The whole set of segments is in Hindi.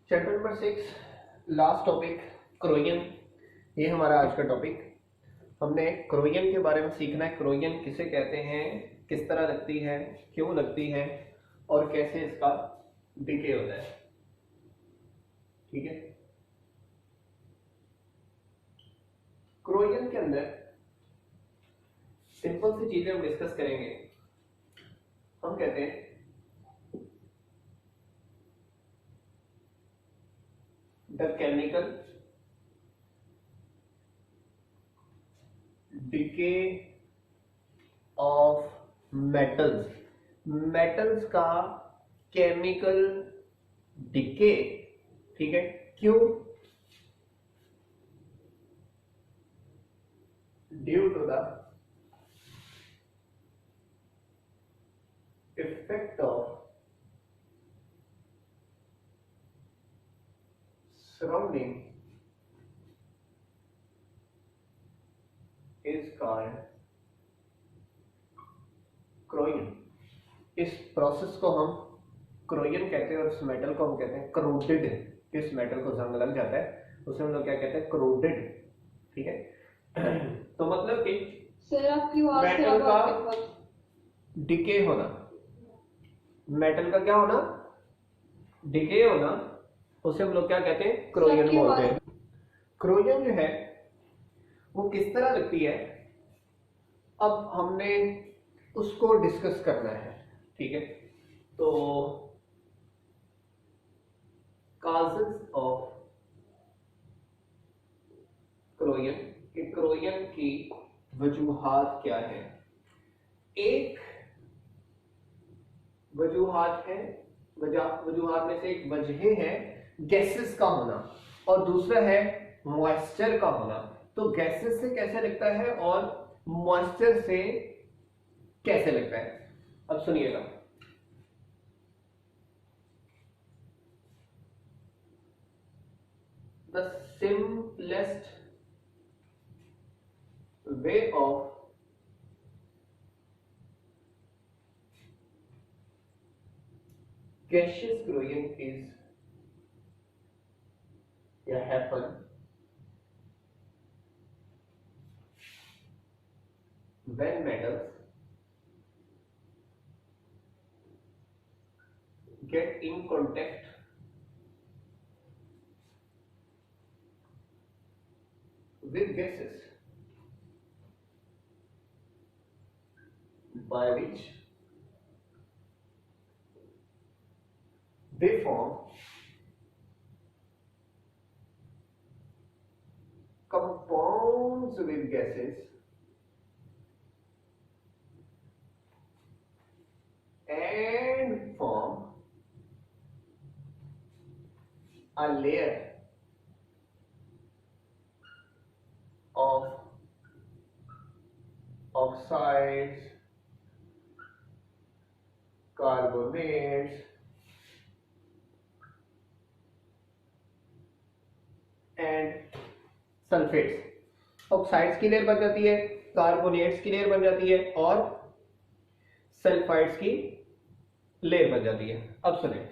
Chapter number 6, last topic corrosion. ये हमारा आज का टॉपिक। हमने क्रोयन के बारे में सीखना है। क्रोयन किसे कहते हैं, किस तरह लगती है, क्यों लगती है और कैसे इसका डिके होता है। ठीक है। क्रोयन के अंदर सिंपल सी चीजें हम डिस्कस करेंगे। हम कहते हैं the chemical decay of metals. Metals का केमिकल डिके। ठीक है। क्यों? Due to the effect of surrounding is called क्रोयन। इस प्रोसेस को हम क्रोयन कहते हैं और इस मेटल को हम कहते हैं करोडेड। इस मेटल को जंग लग जाता है उसे हम लोग क्या कहते हैं, करोडेड। ठीक है। तो मतलब कि मेटल का डिके होना, मेटल का क्या होना, डिके होना, उसे हम लोग क्या कहते हैं, क्रोयन बोलते हैं। क्रोयन जो है वो किस तरह लगती है, अब हमने उसको डिस्कस करना है। ठीक है। तो काजेस ऑफ क्रोयन, कि क्रोयन की वजूहात क्या है। एक वजूहात है, वजूहात में से एक वजह है गैसेस का होना और दूसरा है मॉइस्चर का होना। तो गैसेस से कैसे लगता है और मॉइस्चर से कैसे लगता है, अब सुनिएगा। The simplest way of gaseous growing is happen when metals get in contact with gases by which they form compounds with gases and form a layer of oxides, carbonates and sulphates. Oxides की लेयर बन जाती है, कार्बोनेट्स की लेयर बन जाती है और सल्फाइड्स की लेयर बन जाती है। अब सुनिए,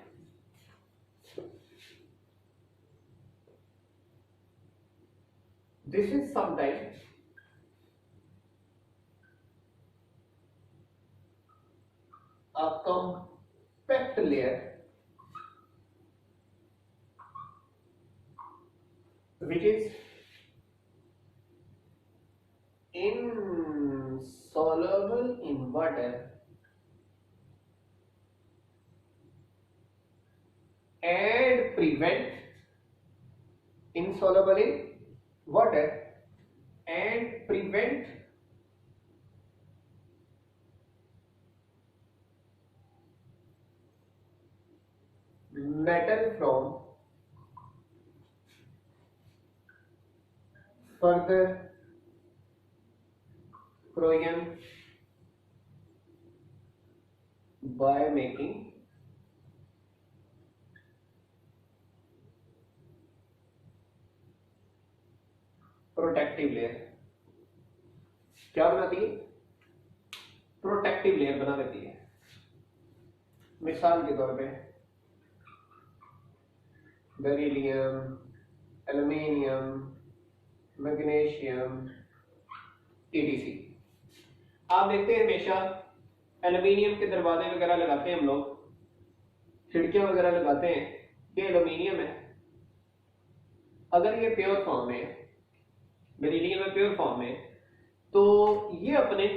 this is sometimes a compact layer which is insoluble in water and prevent insoluble in water and prevent metal from further corrosion by making protective layer. क्या बनाती है, प्रोटेक्टिव लेयर बना देती है। मिसाल के तौर पे बेरिलियम, एल्यूमिनियम, मैग्नीशियम, ईटीसी। आप देखते हैं हमेशा एल्यूमिनियम के दरवाजे वगैरह लगाते हैं हम लोग, खिड़कियां वगैरह लगाते हैं, ये एल्यूमिनियम है। अगर ये प्योर फॉर्म में है, बेरिलियम में प्योर फॉर्म में, तो ये अपने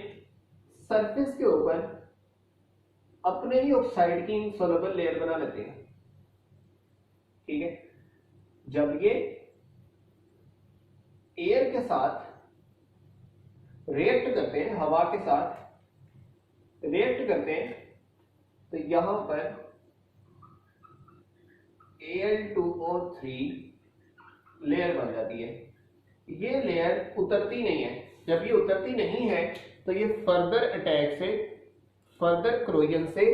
सरफेस के ऊपर अपने ही ऑक्साइड की इनसॉल्युबल लेयर बना लेते हैं। ठीक है, जब ये एयर के साथ रिएक्ट करते हैं, हवा के साथ रिएक्ट करते हैं, तो यहां पर Al2O3 लेयर बन जाती है। ये लेयर उतरती नहीं है। जब ये उतरती नहीं है तो ये फर्दर अटैक से, फर्दर क्रोजन से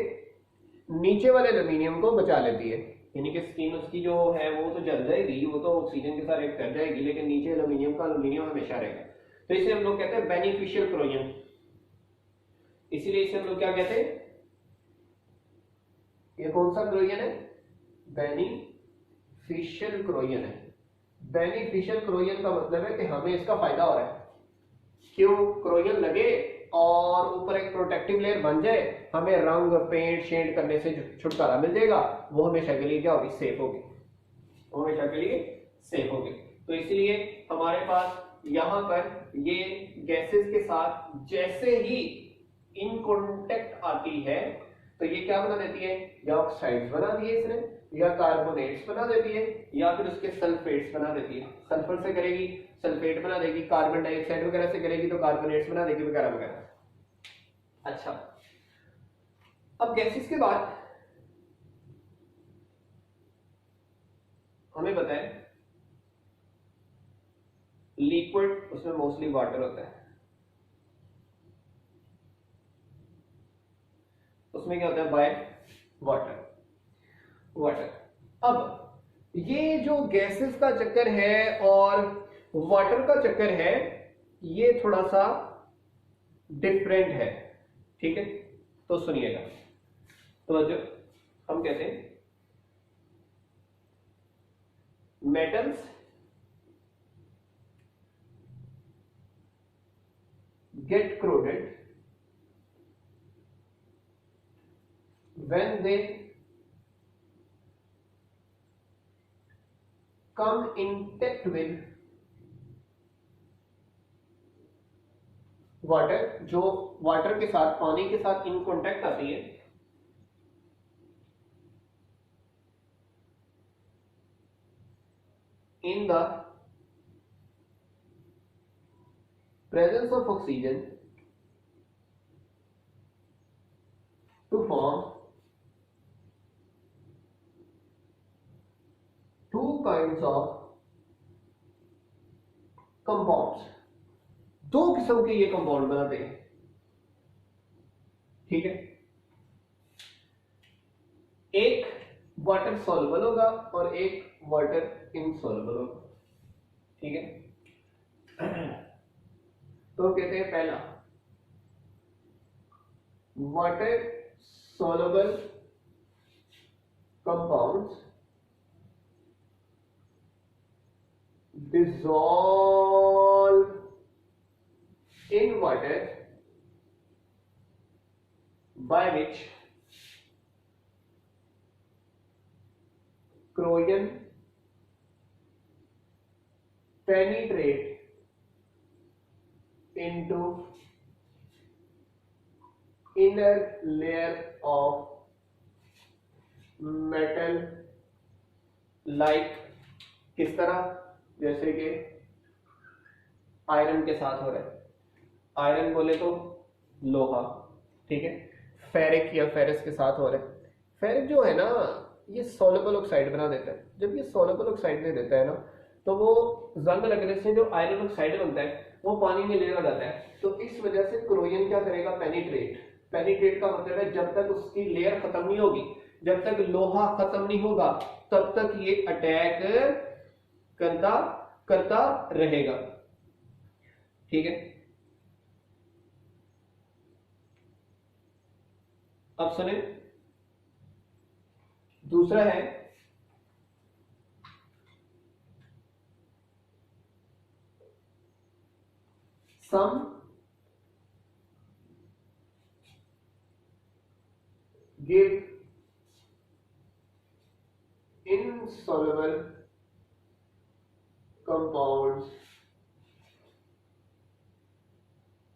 नीचे वाले एल्यूमिनियम को बचा लेती है। यानी कि स्किन उसकी जो है वो तो जल जाएगी, वो तो ऑक्सीजन के साथ रिएक्ट कर जाएगी, लेकिन नीचे एल्यूमिनियम का एल्यूमिनियम हमेशा रहेगा। तो इसे हम लोग कहते हैं बेनिफिशियल क्रोजन। इसीलिए इसे हम लोग क्या कहते हैं, ये कौन सा क्रोजन है, बेनिफिशियल क्रोजन है। बेनिफिशियल क्रोजन का मतलब है कि हमें इसका फायदा हो रहा है। क्यों, क्रोजन लगे और ऊपर एक प्रोटेक्टिव लेयर बन जाए, हमें रंग पेंट शेड करने से छुटकारा मिल जाएगा, वो हमेशा के लिए क्या होगी, सेफ होगी, वो हमेशा के लिए सेफ होगी। तो इसलिए हमारे पास यहां पर ये गैसेस के साथ जैसे ही इन कांटेक्ट आती है तो ये क्या बना देती है, या ऑक्साइड्स बना दिए इसने, या कार्बोनेट्स बना देती है, या फिर उसके सल्फेट्स बना देती है। सल्फर से करेगी सल्फेट बना देगी, कार्बन डाइऑक्साइड वगैरह से करेगी तो कार्बोनेट्स बना देगी वगैरह वगैरह। अच्छा, अब गैसेस के बाद हमें पता है लिक्विड, उसमें मोस्टली वाटर होता है। उसमें क्या होता है, बाय वाटर, वाटर। अब ये जो गैसेस का चक्कर है और वाटर का चक्कर है, ये थोड़ा सा डिफरेंट है। ठीक है, तो सुनिएगा। तो जो हम कहते हैं metals get corroded when they come in contact with water, जो वाटर के साथ, पानी के साथ इन कांटेक्ट आती है, in the presence of oxygen to form two kinds of compounds। दो किस्म के ये कंपाउंड बनाते हैं। ठीक है, एक वाटर सॉल्युबल होगा और एक वाटर इनसॉल्युबल होगा। ठीक है, तो कहते हैं पहला water soluble compounds dissolve in water by which corrosion penetrate into inner layer of metal, like किस तरह, जैसे कि आयरन के साथ हो रहा है। आयरन बोले तो लोहा, ठीक है, फेरिक या फेरस के साथ हो रहा है। फेरिक जो है ना, ये सॉल्युबल ऑक्साइड बना देता है। जब ये सॉल्युबल ऑक्साइड दे देता है ना, तो वो जंग लगने से जो आयरन ऑक्साइड बनता है वो पानी में लेने जाता है। तो इस वजह से क्रोजन क्या करेगा, पेनिट्रेट। पेनिट्रेट का मतलब है जब तक उसकी लेयर खत्म नहीं होगी, जब तक लोहा खत्म नहीं होगा, तब तक ये अटैक करता रहेगा। ठीक है, अब सुने, दूसरा है some give insoluble compounds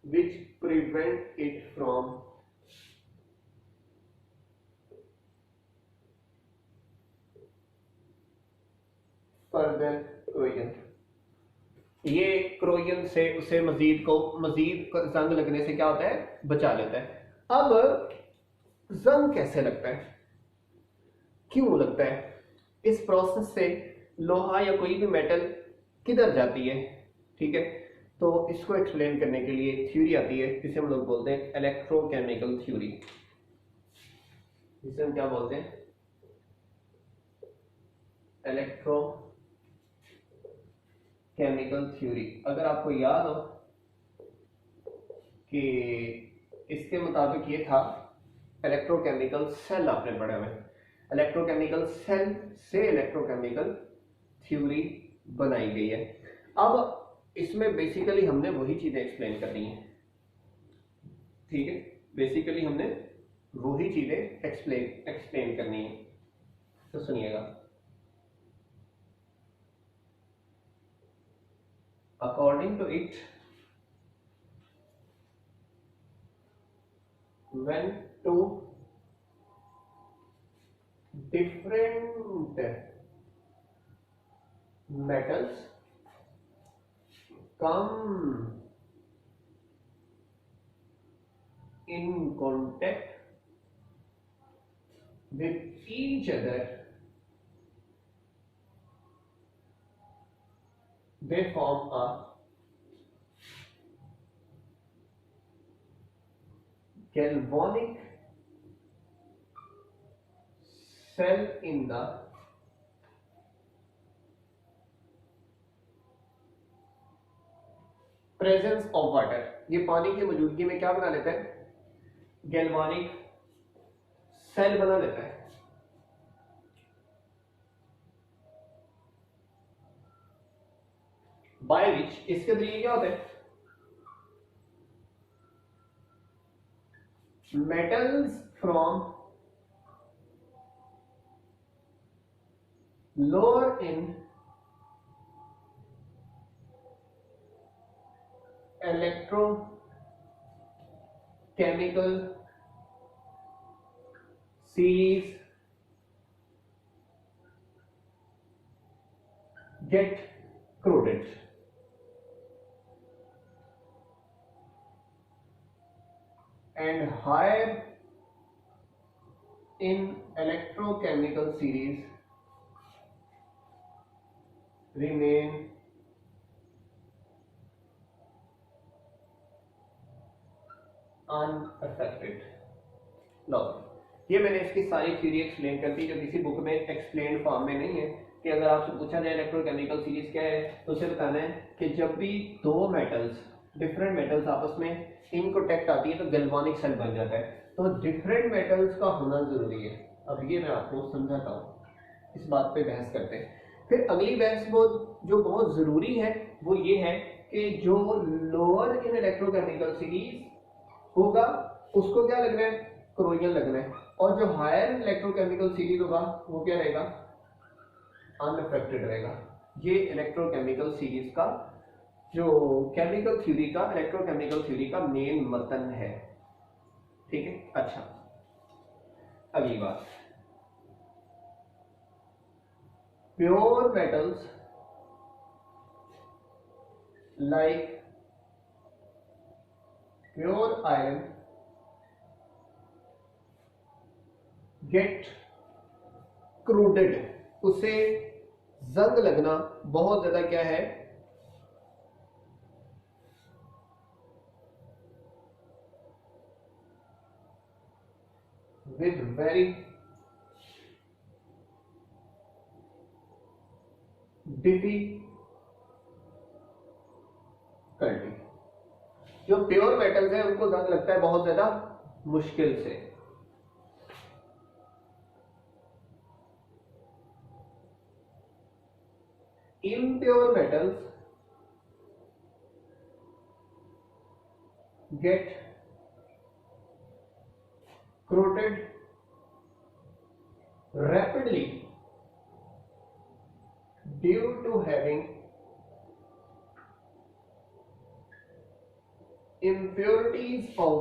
which prevent it from further corrosion। ये क्रोजन से उसे मजीद जंग लगने से क्या होता है, बचा लेता है। अब जंग कैसे लगता है, क्यों लगता है? इस प्रोसेस से लोहा या कोई भी मेटल किधर जाती है, ठीक है, तो इसको एक्सप्लेन करने के लिए थ्योरी आती है जिसे हम लोग बोलते हैं इलेक्ट्रोकेमिकल थ्योरी। जिसे हम क्या बोलते हैं, इलेक्ट्रोकेमिकल थ्योरी। अगर आपको याद हो कि इसके मुताबिक ये था, इलेक्ट्रोकेमिकल सेल आपने पढ़े हुए, इलेक्ट्रोकेमिकल सेल से इलेक्ट्रोकेमिकल थ्योरी बनाई गई है। अब इसमें बेसिकली हमने वही चीजें एक्सप्लेन करनी है, ठीक है, बेसिकली हमने वही चीजें एक्सप्लेन करनी है। तो सुनिएगा, according to it when two different metals come in contact with each other, they form a galvanic cell in the presence of water. ये पानी की मौजूदगी में क्या बना लेता है, गैल्वानिक सेल बना लेता है। बाय विच, इसके जरिए क्या होता है, metals from lower in electrochemical series get corroded, and higher in electrochemical series remain unaffected। लो, ये मैंने इसकी सारी थ्योरी एक्सप्लेन कर दी जो किसी बुक में एक्सप्लेन फॉर्म में नहीं है, कि अगर आपसे पूछा जाए इलेक्ट्रोकेमिकल सीरीज क्या है तो उसे बताना है कि जब भी दो मेटल्स, डिफरेंट मेटल्स आपस में इन कांटेक्ट आती है तो गैल्वानिक सेल बन जाता है। तो डिफरेंट मेटल्स का होना जरूरी है। अब ये मैं आपको समझाता हूँ, इस बात पे बहस करते हैं। फिर अगली बहस वो जो बहुत जरूरी है वो ये है कि जो लोअर इन इलेक्ट्रोकेमिकल सीरीज होगा उसको क्या लगना है, क्रोजन लगना है, और जो हायर इलेक्ट्रोकेमिकल सीरीज होगा वो क्या रहेगा, अनअफेक्टेड रहेगा। ये इलेक्ट्रोकेमिकल सीरीज का जो केमिकल थ्योरी का, इलेक्ट्रोकेमिकल थ्योरी का मेन मतन है, ठीक है। अच्छा, अगली बात, pure metals like pure iron get corroded, उसे जंग लगना बहुत ज्यादा क्या है, विद वेरी डिफिकल्टी। जो प्योर मेटल्स है उनको जंग लगता है बहुत ज्यादा मुश्किल से। impure metals get corroded rapidly due to having impurities of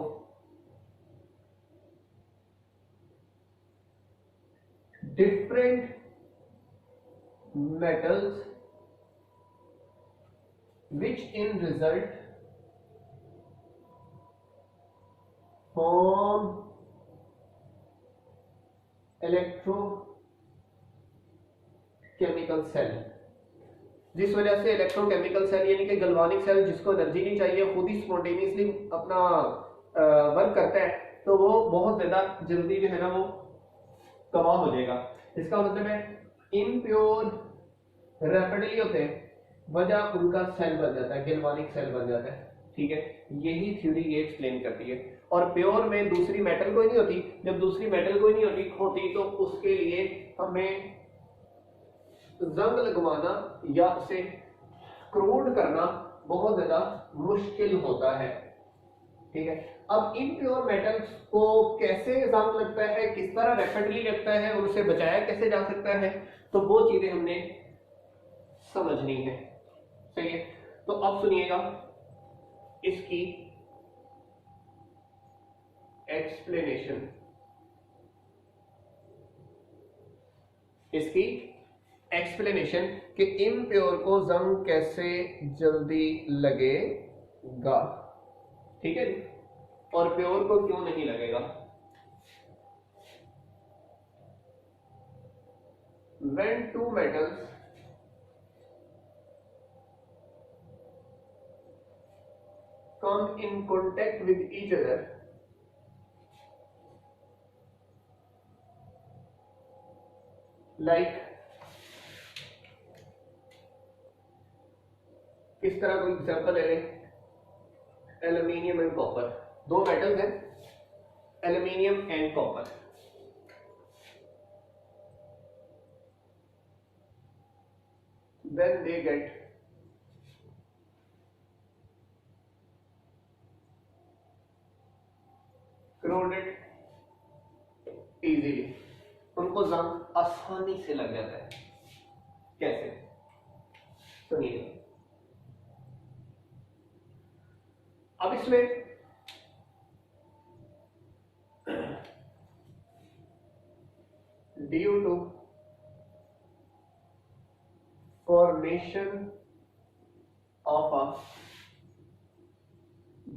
different metals, which in result form electrochemical cell, जिस वजह से इलेक्ट्रोकेमिकल सेल यानी कि गलवानिक सेल जिसको एनर्जी नहीं चाहिए खुद ही स्पॉन्टेनियसली अपना वर्क करता है, तो वो बहुत ज्यादा जल्दी जो है ना वो तबाह हो जाएगा। इसका मतलब है इम्प्योर रैपिडली होते हैं, वजह उनका सेल बन जाता है, गैल्वानिक सेल बन जाता है। ठीक है, यही थ्योरी ये एक्सप्लेन करती है। और प्योर में दूसरी मेटल कोई नहीं होती, जब दूसरी मेटल कोई नहीं होती तो उसके लिए हमें जंग लगवाना या उसे क्रूड करना बहुत ज्यादा मुश्किल होता है। ठीक है, अब इन प्योर मेटल्स को कैसे जंग लगता है, किस तरह रैपिडली लगता है और उसे बचाया कैसे जा सकता है, तो वो चीजें हमने समझनी है। सही है, तो अब सुनिएगा इसकी एक्सप्लेनेशन, इसकी एक्सप्लेनेशन कि इम्प्योर को जंग कैसे जल्दी लगेगा। ठीक है, और प्योर को क्यों नहीं लगेगा। When two metals come in contact with each other, like किस तरह कोई एग्जांपल ले लें, एल्यूमिनियम एंड कॉपर, दो मेटल्स हैं aluminium and copper, then they get corroded easily, उनको जंग आसानी से लग जाता है। कैसे, सुनिए। अब इसमें due to formation of a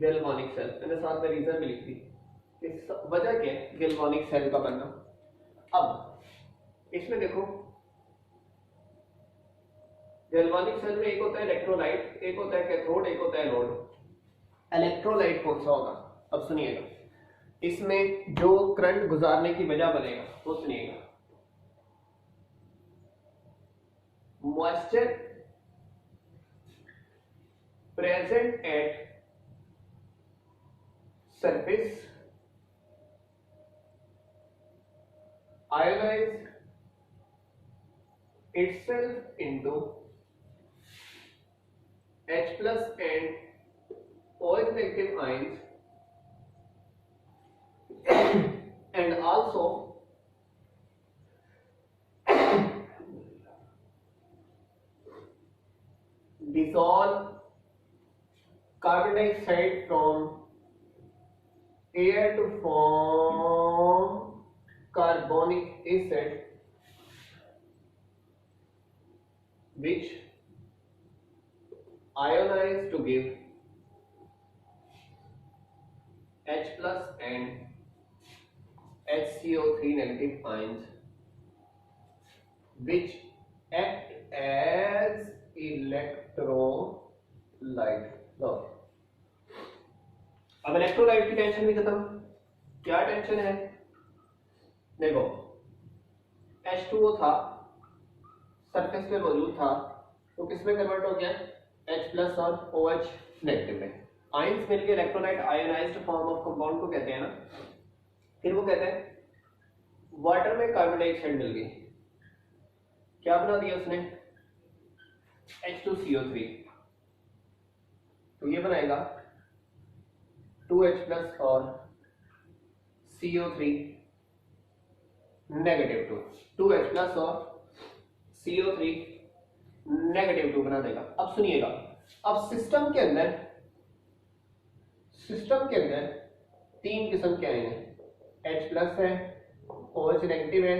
galvanic cell, मैंने साथ में रीजन भी लिख दी, इस वजह क्या है गैल्वानिक सेल का बनना। अब इसमें देखो गैल्वानिक सेल में एक होता है इलेक्ट्रोलाइट, एक होता है कैथोड, एक होता है एनोड। इलेक्ट्रोलाइट कौन सा होगा, अब सुनिएगा, इसमें जो करंट गुजारने की वजह बनेगा वो सुनिएगा। Moisture present at surface ionize itself into H plus and OH negative ions and also dissolve carbon dioxide from air to form carbonic acid, which ionize to give H plus and HCO3 negative ions, which act as electrolyte. So, अब इलेक्ट्रोलाइट की टेंशन भी खत्म। क्या टेंशन है, देखो H2O था सरफेस पे मौजूद था, तो किसमें कन्वर्ट हो गया H प्लस और OH नेगेटिव में। आयंस मिलकर electrolyte ionised form of compound को कहते हैं ना। फिर वो कहते हैं वाटर में कार्बन डाइऑक्साइड मिल गई, क्या बना दिया उसने H2CO3, तो ये बनाएगा 2H प्लस और CO3 -2, 2H प्लस और CO3 -2 बना देगा। अब सुनिएगा, अब सिस्टम के अंदर तीन किस्म के आयन है, H प्लस है, OH नेगेटिव है